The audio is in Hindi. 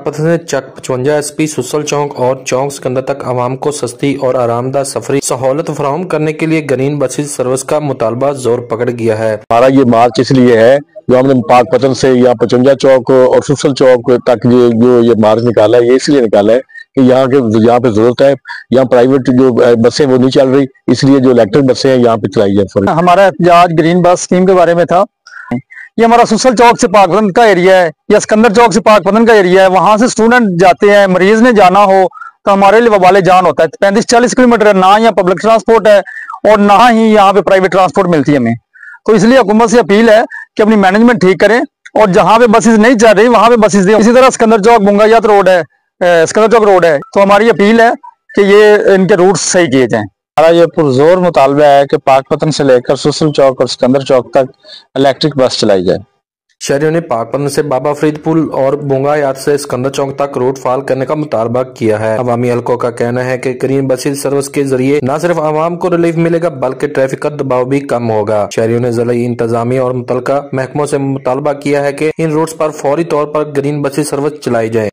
पाकपतन से चक 55 SP सुसल चौक और चौक सिकंदर तक आवाम को सस्ती और आरामदाह सफरी सहूलत फराहम करने के लिए ग्रीन बसेज सर्विस का मुतालबा जोर पकड़ गया है। हमारा ये मार्च इसलिए है जो हमने पाकपतन से यहाँ 55 चौक और सुसल चौक तक ये मार्च निकाला है, ये इसलिए निकाला है कि यहाँ पे जरूरत है। यहाँ प्राइवेट जो बसें वो नहीं चल रही, इसलिए जो इलेक्ट्रिक बसें हैं यहाँ पे चलाई जाए। हमारा एहतजाज ग्रीन बस स्कीम के बारे में था। ये हमारा सुसल चौक से पाकपतन का एरिया है या सिकंदर चौक से पाकपतन का एरिया है। वहां से स्टूडेंट जाते हैं, मरीज ने जाना हो तो हमारे लिए वबाले जान होता है। 35-40 किलोमीटर है, ना यहाँ पब्लिक ट्रांसपोर्ट है और ना ही यहाँ पे प्राइवेट ट्रांसपोर्ट मिलती है हमें। तो इसलिए हुकूमत से अपील है कि अपनी मैनेजमेंट ठीक करें और जहाँ पे बसेज नहीं चल रही वहां पे बसेज दें। इसी तरह सिकंदर चौक बुंगायात रोड है, सिकंदर चौक रोड है, तो हमारी अपील है कि ये इनके रूट सही किए जाएं। हमारा ये पुरजोर मुतालबा है कि पाकपतन से लेकर सुसल चौक और सिकंदर चौक तक इलेक्ट्रिक बस चलाई जाए। शहरियों ने पाकपतन से बाबा फरीद पुल और बुंगायात से सिकंदर चौक तक रूट फाल करने का मुतालबा किया है। अवामी हलकों का कहना है कि ग्रीन बसेज सर्विस के जरिए न सिर्फ आवाम को रिलीफ मिलेगा बल्कि ट्रैफिक का दबाव भी कम होगा। शहरियों ने जिला इंतजामिया और मुतलका महकमों से मुतालबा किया है कि इन रूट्स पर फौरी तौर पर ग्रीन बसेज सर्विस चलाई जाए।